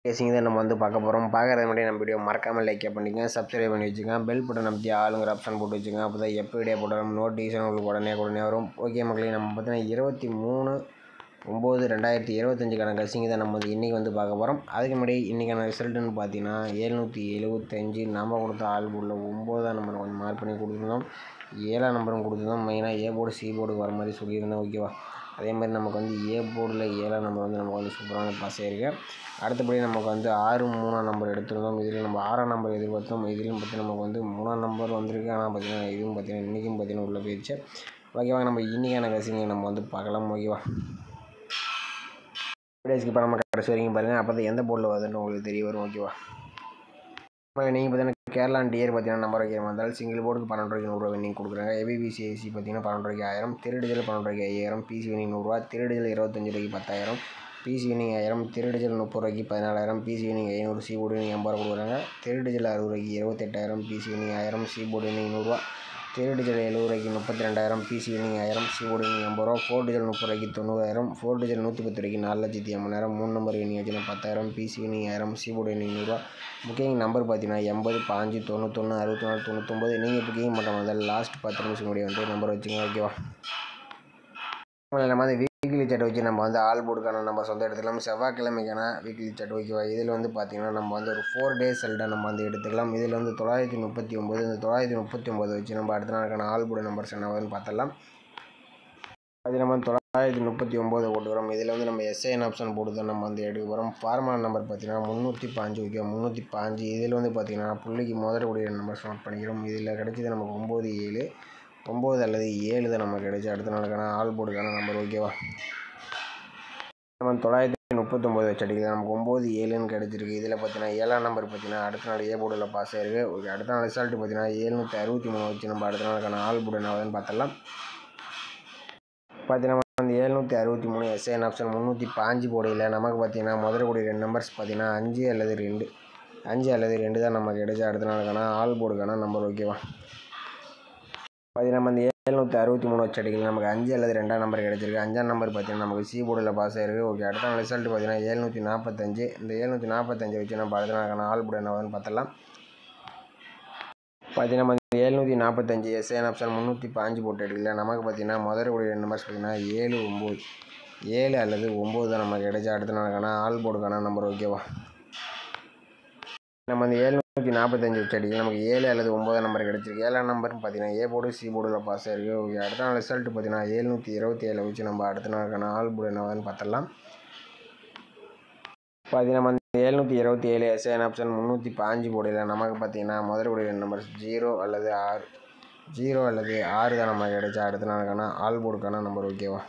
கேசிங் தான் நம்ம வந்து பார்க்க போகிறோம். பார்க்குறது முன்னாடி நம்ம வீடியோ மறக்காமல் லைக் பண்ணிக்கங்க, சப்ஸ்கிரைப் பண்ணி வச்சுக்கோங்க, பெல் பட்டன் அமைத்தி ஆளுங்கிற ஆப்ஷன் போட்டு வச்சுக்கோங்க. அப்போ தான் எப்போ வீடியோ போட்டாலும் நோட்டிஃபிகேஷன் உங்களுக்கு உடனே வரும். ஓகே மக்களே, நம்ம பார்த்தீங்கன்னா 23/9/2025க்கான கசிங்க தான் நம்ம வந்து இன்றைக்கி வந்து பார்க்க போகிறோம். அதுக்கு முன்னாடி இன்றைக்கான ரிசல்ட்டுன்னு பார்த்தீங்கன்னா 775 நம்ம கொடுத்த ஆள் போர்டில் 9ஆம் நம்பர் கொஞ்சம் மார்க் பண்ணி கொடுத்துருந்தோம். 7ஆம் நம்பரும் கொடுத்துருந்தோம். மெயினாக ஏ போர்டு சி போர்டுக்கு வர மாதிரி சொல்லியிருந்தோம். ஓகேவா, அதே மாதிரி நமக்கு வந்து ஏ போர்டில் 7ஆம் நம்பர் வந்து நமக்கு வந்து சூப்பரான பாஸ் ஆகிருக்கு. அடுத்தபடி நமக்கு வந்து 6 3ஆம் நம்பர் எடுத்துருந்தோம். இதில் நம்ம 6ஆம் நம்பர் எதிர்பார்த்தோம். இதிலும் பார்த்திங்கன்னா நமக்கு வந்து 3ஆம் நம்பர் வந்திருக்கு. ஆனால் பார்த்திங்கன்னா இதுவும் பார்த்திங்கன்னா இன்றைக்கும் பார்த்திங்கன்னா உள்ளே போயிடுச்சு. ஓகேவா, நம்ம இன்றைக்கான கசிங்க நம்ம வந்து பார்க்கலாம். ஓகேவா, வீடியோஸ்க்கு இப்போ நம்ம கடைசி வரைக்கும் பாருங்கள். அப்போ தான் எந்த போர்டில் வருதுன்னு உங்களுக்கு தெரிய வரும். ஓகேவா, நீங்கள் பார்த்தீங்கன்னா கேரளா டியர் பார்த்தீங்கன்னா நம்பர் வைக்கிற மாதிரி இருந்தாலும் சிங்கிள் போர்டுக்கு 12 ரூபாய்க்கு 100 ரூபா வின்னிங் கொடுக்குறாங்க. ஏபிபிசிஐசி பார்த்தீங்கன்னா 12 ரூபாய்க்கு 1000, திருடிஜல் 12 ரூபாய்க்கு 5000, பிசி வின்னிங் 100 ரூபா, திருடிஜல் 25 ரூபாய்க்கு 10000, பிசி வின்னிங் 1000, திருடிஜல் 30 ரூபாய்க்கு 14000, BC winning 500, C board winning 80 ரூபா கொடுக்குறாங்க. திருடிஜல் 60 ரூபாய்க்கு 28000, BC winning 1000, C board winning 100 ரூபா, திருடிஜல் 70 ரூபாய்க்கு 32000, BC winning 1000, C board winning 80 ரூபா, 4 டிஜல் 30 ரூபாய்க்கு 90000, 4 டிஜல் 110 ரூபாய்க்கு 4,80,000, 3 நம்பர் வின்னிங் வச்சுன்னா 10000, BC winning 1000, C board winning 100 ரூபா. புக்கிங் நம்பர் பார்த்தீங்கன்னா 80 5 91 64 99. நீங்கள் புக்கிங் பண்ணுற மாதிரி லாஸ்ட் 10 நிமிஷம் முன்னாடி வந்து நம்பர் வச்சுங்க. ஓகேவா, நம்ம வந்து வீக்லி சாட் வச்சு நம்ம வந்து ஆல் போர்டுக்கான நம்ம சொந்த எடுத்துக்கலாம். செவ்வாய்க்கிழமைக்கான வீக்லி சாட். ஓகேவா, இதில் வந்து பார்த்திங்கன்னா நம்ம வந்து ஒரு 4 டேஸ் செல்டாக நம்ம வந்து எடுத்துக்கலாம். இதில் வந்து 939, இந்த 939 வச்சு நம்ம அடுத்த நாளுக்கான ஆல் போர்டு நம்பர்ஸ் என்ன வருதுன்னு பார்த்தலாம். அது நம்ம 939 போட்டுக்கிறோம். இதில் வந்து நம்ம எஸ்ஐஎன் ஆப்ஷன் போட்டு தான் நம்ம வந்து எடுக்க போகிறோம். ஃபார்முலா நம்பர் பார்த்தீங்கன்னா 305. ஓகே, 305. இதில் வந்து பார்த்திங்கன்னா புள்ளிக்கு முதலக்கூடிய நம்பர் நோட் பண்ணிக்கிறோம். இதில் கிடைச்சது நமக்கு 9 7 9 அல்லது 7 தான் நமக்கு கிடைச்சி அடுத்த நாளுக்கான ஆல் போர்டுக்கான நம்பர். ஓகேவா, நம்ம 939 வச்சு அடிக்கலாம். நமக்கு 9 7ன்னு கிடச்சிருக்கு. இதில் பார்த்தீங்கன்னா 7ஆம் நம்பர் பார்த்தீங்கன்னா அடுத்த நாள் ஏ போர்டில் பாஸ் ஆகிருக்கு. ஓகே, அடுத்த நாள் ரிசல்ட்டு பார்த்தீங்கன்னா 763 வச்சு நம்ம அடுத்த நாளுக்கான ஆல் போர்டு என்ன பார்த்தலாம். பார்த்தீங்கன்னா வந்து 763 எஸ்ஐஎன் ஆப்ஷன் 305 போடையில் நமக்கு பார்த்தீங்கன்னா முதலக்கூடிய 2 நம்பர்ஸ் பார்த்தீங்கன்னா 5 அல்லது 2 தான் நமக்கு கிடைச்ச அடுத்த நாளுக்கான ஆல் போர்டுக்கான நம்பர். ஓகேவா, பார்த்தீங்கன்னா வந்து 763 வச்சு அடிக்கல நமக்கு 5 அல்லது 2ஆம் நம்பர் கிடச்சிருக்கு. 5ஆம் நம்பர் பார்த்தீங்கன்னா நமக்கு சி போர்டில் பாஸ் ஆகிருக்கு. ஓகே, அடுத்த நாள் ரிசல்ட் பார்த்தீங்கன்னா 745. இந்த 745 வச்சு நம்ம அடுத்த நாளுக்கான ஆல் போர்டு என்ன பார்த்தலாம். பார்த்தீங்கன்னா 745 எஸ்ஐஎன் ஆப்ஷன் 305 போட்டு எடுக்கல நமக்கு பார்த்தீங்கன்னா முதலக்கூடிய 2 நம்பர்ஸ் பார்த்தீங்கன்னா 7 9 7 அல்லது 9 தான் நமக்கு கிடைச்ச அடுத்த நாளுக்கான ஆல் போர்டுக்கான நம்பர். ஓகேவா, நம்ம வந்து 745 வச்சு அடிக்கல நமக்கு 7 அல்லது 9 நம்பர் கிடச்சிருக்கு. 7ஆம் நம்பர்னு பார்த்தீங்கன்னா ஏ போர்டு சி போர்டில் பாஸ் ஆகிருக்கு. ஓகே, அடுத்த நாள் ரிசல்ட் பார்த்தீங்கன்னா 727 வச்சு நம்ம அடுத்த நாளுக்கான ஆல் போர்டு என்னன்னு பார்த்தலாம். பார்த்தீங்கன்னா 727 எஸ்ஐஎன் ஆப்ஷன் 305 போடையில் நமக்கு பார்த்தீங்கன்னா முதலக்கூடிய 2 நம்பர்ஸ் 0 அல்லது 6 தான் நமக்கு கிடைச்சா அடுத்த நாளுக்கான ஆல் போர்டுக்கான நம்பர். ஓகேவா,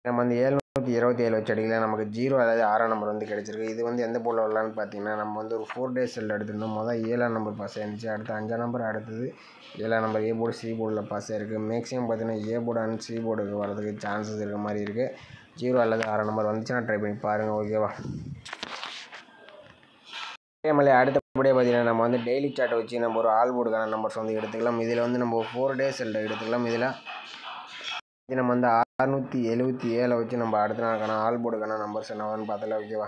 நம்ம வந்து 727 வச்சு அடிக்கல நமக்கு 0 அல்லது 6ஆம் நம்பர் வந்து கிடச்சிருக்கு. இது வந்து எந்த போர்டில் வரலான்னு பார்த்தீங்கன்னா நம்ம வந்து ஒரு 4 டேஸ் செல் எடுத்திருந்தோம். முதல் 7ஆம் நம்பர் பாஸ் ஆகிருந்துச்சு. அடுத்து 5ஆம் நம்பர், அடுத்தது 7ஆம் நம்பர் ஏ போர்டு சி போர்டில் பாஸ் ஆகிருக்கு. மேக்ஸிமம் பார்த்தீங்கன்னா ஏ போர்டு அண்ட் சி போர்டுக்கு வரதுக்கு சான்சஸ் இருக்க மாதிரி இருக்குது. 0 அல்லது 6ஆம் நம்பர் வந்துச்சுன்னா ட்ரை பண்ணி பாருங்கள். ஓகேவா, அதே அடுத்தபடியாக பார்த்தீங்கன்னா நம்ம வந்து டெய்லி சாட்டை வச்சு நம்ம ஒரு ஆல் போர்டுக்கான நம்பர்ஸ் வந்து எடுத்துக்கலாம். இதில் வந்து நம்ம 4 டேஸ் செல்டை எடுத்துக்கலாம். இதில் நம்ம வந்து 677 வச்சு நம்ம அடுத்த நாளுக்கான ஆல் போர்டுக்கான நம்பர்ஸ் என்னவான்னு பார்த்தலாம். ஓகேவா,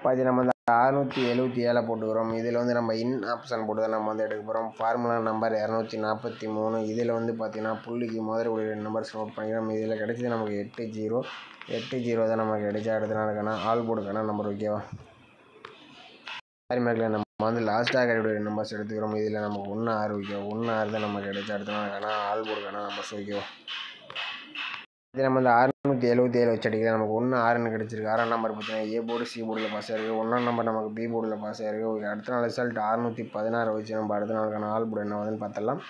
பார்த்தீங்கன்னா நம்ம வந்து 677 போட்டுக்கிறோம். இதில் வந்து நம்ம இன் ஆப்ஷன் போட்டு தான் நம்ம வந்து எடுக்க போகிறோம். Formula number 243. இதில் வந்து பார்த்தீங்கன்னா புள்ளிக்கு முதலக்கூடிய 2 நம்பர்ஸ் நோட் பண்ணிக்கிறோம். இதில் கிடைச்சது நமக்கு 80 தான் நமக்கு கிடைச்சா அடுத்த நாளுக்கான ஆல் போர்டுக்கான நம்பர். ஓகேவா, மாதிரி நம்ம வந்து லாஸ்ட்டாக கிடைக்கிற நம்பர்ஸ் எடுத்துக்கிறோம். இதில் நமக்கு 1 6 ஓகேவா, 1 6 தான் நமக்கு கிடைச்சா அடுத்த நாளுக்கான ஆல் போர்டுக்கான நம்பர்ஸ். ஓகேவா, இது நம்ம வந்து 677 வச்சு அடிக்கலாம். நமக்கு 1 6ன்னு கிடச்சிருக்கு. 6ஆம் நம்பர் பார்த்தீங்கன்னா ஏ போர்டு சி போர்டில் பாஸ் ஆகிருக்கு. 1ஆம் நம்பர் நமக்கு பி போர்டில் பாஸ் ஆகிருக்கு. ஓகே, அடுத்த நாள் ரிசல்ட் 616 வச்சு நம்ம அடுத்த நாளுக்கான ஆல் போர்டு என்ன வருதுன்னு பார்த்தலாம்.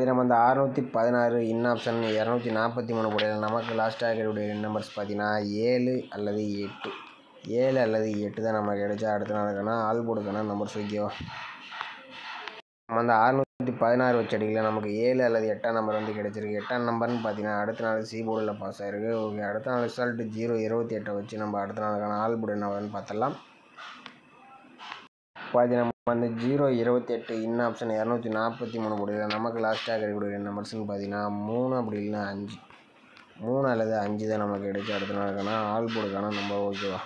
நம்ம வந்து 616 இன் ஆப்ஷன் 243 போடையில் நமக்கு லாஸ்ட்டாக கிடைக்கக்கூடிய நம்பர்ஸ் பார்த்தீங்கன்னா 7 அல்லது 8 தான் நமக்கு கிடைச்சா அடுத்த நாளுக்கான ஆல் போர்டுக்கான நம்பர்ஸ். ஓகேவா, நம்ம வந்து 616 வச்சு அடிக்கல நமக்கு 7 அல்லது 8ஆம் நம்பர் வந்து கிடச்சிருக்கு. 8ஆம் நம்பர்னு பார்த்தீங்கன்னா அடுத்த நாள் சி போர்டில் பாஸ் ஆகிருக்கு. ஓகே, அடுத்த நாள் ரிசல்ட் 028 வச்சு நம்ம அடுத்த நாளுக்கான ஆல் போர்டு என்ன வருதுன்னு பார்த்தலாம். பார்த்தீங்கன்னா நம்ம வந்து 028 இன் ஆப்ஷன் 243 போடையில் நமக்கு லாஸ்ட்டாக கிடைக்கக்கூடிய நம்பர்ஸ்னு பார்த்தீங்கன்னா 3 அப்படி இல்லைன்னா 5 3 அல்லது 5 தான் நமக்கு கிடைச்சி அடுத்த நாளுக்கான ஆல் போர்டுக்கான நம்பர். ஓகேவா,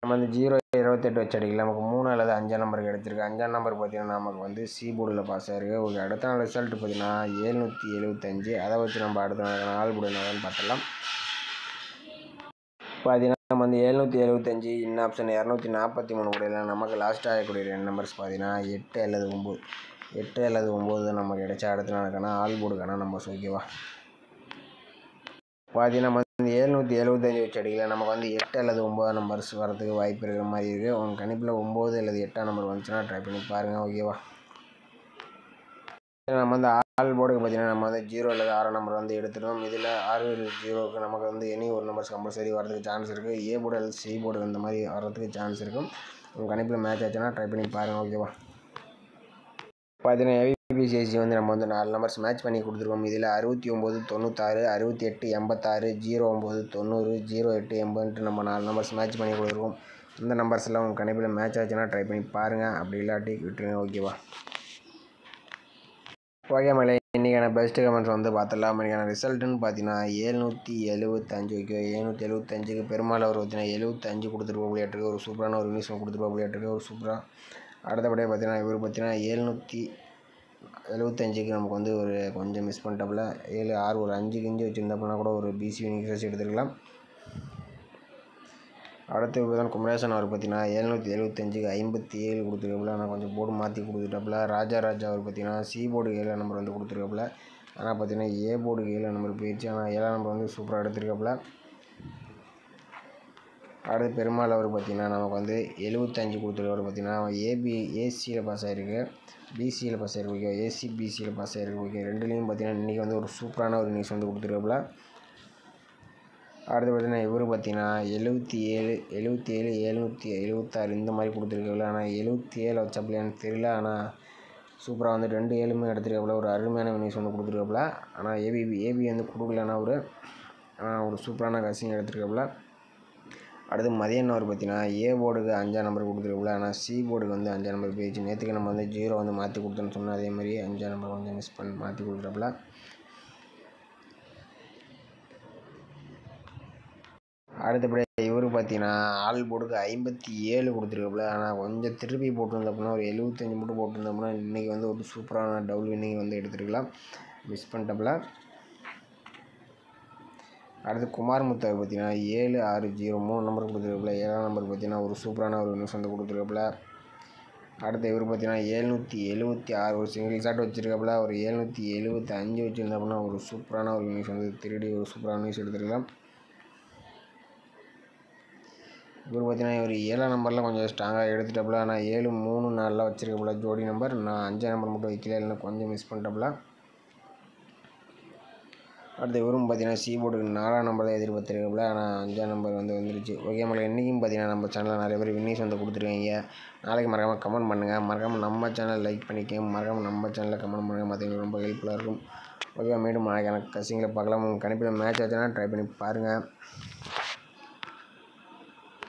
நம்ம வந்து 0-28 வச்சு அடிக்கல. நமக்கு 3 அல்லது 5 நம்பர் கிடச்சிருக்கு. 5ஆம் நம்பர் பார்த்தீங்கன்னா நமக்கு வந்து சி போர்டில் பாஸ் ஆகிருக்கு. ஓகே, அடுத்த நாள் ரிசல்ட் பார்த்தீங்கன்னா 775. அதை வச்சு நம்ம அடுத்த நாளுக்கான ஆல் போர்டு என்னன்னு பார்த்துடலாம். பார்த்தீங்கன்னா நம்ம வந்து 775 இன் ஆப்ஷன் 243 கூட நமக்கு லாஸ்ட் ஆகக்கூடிய 2 நம்பர்ஸ் பார்த்தீங்கன்னா 8 அல்லது 9. 8 அல்லது 9 தான் நமக்கு கிடைச்சா அடுத்த நாளுக்கான ஆல் போர்டுக்கான நம்பர்ஸ். ஓகேவா, பார்த்தீங்கன்னா நம்ம வந்து 775 வச்சு அடிக்கல. நமக்கு வந்து 8 அல்லது 9 நம்பர்ஸ் வரதுக்கு வாய்ப்பு இருக்கிற மாதிரி இருக்குது. உங்கள் கணிப்பில் 9 அல்லது 8ஆம் நம்பர் வந்துச்சுன்னா ட்ரை பண்ணி பாருங்கள். ஓகேவா, நம்ம வந்து ஆல் போர்டுக்கு பார்த்தீங்கன்னா நம்ம வந்து 0 அல்லது 6 நம்பர் வந்து எடுத்துட்டோம். இதில் 6 0க்கு நமக்கு வந்து எனி ஒரு நம்பர்ஸ் கம்பல்சரி வரதுக்கு சான்ஸ் இருக்குது. ஏ போர்டு அல்லது சி போர்டு இந்த மாதிரி வரதுக்கு சான்ஸ் இருக்கும். உங்கள் கணிப்பில் மேட்ச் ஆச்சுன்னா ட்ரை பண்ணி பாருங்கள். ஓகேவா, பார்த்தீங்கன்னா ஏபிசிஎஸ்சி வந்து நம்ம வந்து 4 நம்பர்ஸ் மேட்ச் பண்ணி கொடுத்துருக்கோம். இதில் 69 96 68 86 09 90 08 80 நம்ம 4 நம்பர்ஸ் மேட்ச் பண்ணி கொடுத்துருக்கோம். இந்த நம்பர்ஸ் எல்லாம் உங்கள் கணிப்பில் மேட்ச் ஆச்சுன்னா ட்ரை பண்ணி பாருங்கள். அப்படி இல்லாட்டி விட்டுருங்க. ஓகேவா, ஓகே மேலே இன்றைக்கான பெஸ்ட்டு கமெண்ட்ஸ் வந்து பார்த்துடலாம். இன்றைக்கான ரிசல்ட்டுன்னு பார்த்தீங்கன்னா 775. ஓகே, 775க்கு பெருமாள் அவர் பார்த்தீங்கன்னா 75 கொடுத்துருப்போம். ஒரு சூப்பரான ஒரு நியூஸ் கொடுத்துருப்போம். ஒரு சூப்பராக அடுத்தபடியாக பார்த்தீங்கன்னா இவர் பார்த்தீங்கன்னா 775க்கு நமக்கு வந்து ஒரு கொஞ்சம் மிஸ் பண்ணிட்டாப்புல. 7 6 ஒரு 5 கிஞ்சி வச்சுருந்தாப்புனா கூட ஒரு பிசி யூனிக்ஸஸ் எடுத்துருக்கலாம். அடுத்து பார்த்தீங்கன்னா குமரேசன் அவர் பார்த்தீங்கன்னா 775க்கு 57 கொடுத்துருக்காப்புல. ஆனால் கொஞ்சம் போர்டு மாற்றி கொடுத்துட்டாப்புல. ராஜா அவர் பார்த்தீங்கன்னா சி போர்டு 7 நம்பர் வந்து கொடுத்துருக்காப்புல. ஆனால் பார்த்தீங்கன்னா ஏ போர்டுக்கு 7 நம்பர் போயிடுச்சு. ஆனால் 7ஆம் நம்பர் வந்து சூப்பராக எடுத்துருக்காப்புல. அடுத்து பெருமாள் அவர் பார்த்தீங்கன்னா நமக்கு வந்து 75 கொடுத்துருக்காரு. பார்த்தீங்கன்னா ஏசியில் பாஸ் ஆகிருக்கு, பிசியில் பாஸ் ஆகிருக்கு. ஓகே, ஏசி பிசியில் பாஸ் ஆகிருக்கு. ஓகே, ரெண்டுலேயும் பார்த்தீங்கன்னா இன்றைக்கி வந்து ஒரு சூப்பரான ஒரு நியூஸ் வந்து கொடுத்துருக்காப்புல. அடுத்து பார்த்தீங்கன்னா இவர் பார்த்தீங்கன்னா 77 776 இந்த மாதிரி கொடுத்துருக்காப்புல. ஆனால் 77 வச்சாப்புலையான்னு தெரியல. ஆனால் சூப்பராக வந்து 2 7மே எடுத்துருக்காப்புல. ஒரு அருமையான நியூஸ் வந்து கொடுத்துருக்காப்புல. ஆனால் ஏபி வந்து கொடுக்கலன்னா ஒரு சூப்பரான கசிங் எடுத்துருக்காப்புல. அடுத்து மதியம் அவர் பார்த்தீங்கன்னா ஏ போர்டுக்கு 5ஆம் நம்பர் கொடுத்துருக்காப்புல. ஆனால் சி போர்டுக்கு வந்து 5ஆம் நம்பர் போயிடுச்சு. நேற்றுக்கு நம்ம வந்து 0 வந்து மாற்றி கொடுத்தோன்னு சொன்னால் அதே மாதிரி 5ஆம் நம்பர் வந்து மிஸ் பண்ணி மாற்றி கொடுத்துருப்பாப்புல. அடுத்தபடியாக இவர் பார்த்தீங்கன்னா ஆல் போர்டுக்கு 57 கொடுத்துருக்காப்புல. ஆனால் கொஞ்சம் திருப்பி போட்டிருந்தப்போனா ஒரு 75 மட்டும் போட்டிருந்தோம்னா இன்றைக்கி வந்து ஒரு சூப்பரான டபுள் வின்னிங் வந்து எடுத்துருக்கலாம். மிஸ் பண்ணிட்டாப்புல. அடுத்து குமார் முத்தாவை பார்த்தீங்கன்னா 7603 நம்பர் கொடுத்துருக்காப்புல. 7ஆம் நம்பர் பார்த்தீங்கன்னா ஒரு சூப்பரான ஒரு நியூஸ் வந்து கொடுத்துருக்காப்புல. அடுத்து இவர் பார்த்தீங்கன்னா 776 ஒரு சிங்கிள் ஷாட் வச்சுருக்காப்புல. ஒரு 775 வச்சுருந்தாப்புனா ஒரு சூப்பரான ஒரு நியூஸ் வந்து திருடி ஒரு சூப்பரான நியூஸ் எடுத்துருக்கலாம். இவர் பார்த்தீங்கன்னா ஒரு 7ஆம் நம்பரில் கொஞ்சம் ஸ்ட்ராங்காக எடுத்துட்டாப்புல. ஆனால் 7 3 4 வச்சுருக்காப்புல ஜோடி நம்பர். நான் 5ஆம் நம்பர் மட்டும் வைக்கல, இல்லைன்னா கொஞ்சம் மிஸ் பண்ணிட்டாப்புல. அடுத்து இவரும் பார்த்தீங்கன்னா சி போர்டுக்கு 4ஆம் நம்பர் தான் எதிர்பார்த்துருக்காப்புல. ஆனால் 5ஆம் நம்பர் வந்து வந்துருச்சு. ஓகே, நம்மளுக்கு இன்றைக்கும் பார்த்தீங்கன்னா நம்ம சேனலில் நிறைய பேர் வின்னிங்ஸ் வந்து கொடுத்துருக்கீங்க. நாளைக்கு மறக்காமல் கமெண்ட் பண்ணுங்கள். மறக்காமல் நம்ம சேனல் லைக் பண்ணிக்கோங்க. மறக்காமல் நம்ம சேனலில் கமெண்ட் பண்ணுங்கள். மற்றவங்களுக்கு ரொம்ப ஹெல்ப்ஃபுல்லாக இருக்கும். ஓகே, மீண்டும் நாளைக்கு எனக்கு கசிங்கில் பார்க்கலாம். உங்கள் கணிப்பில் மேட்ச் ஆச்சுன்னா ட்ரை பண்ணி பாருங்கள்.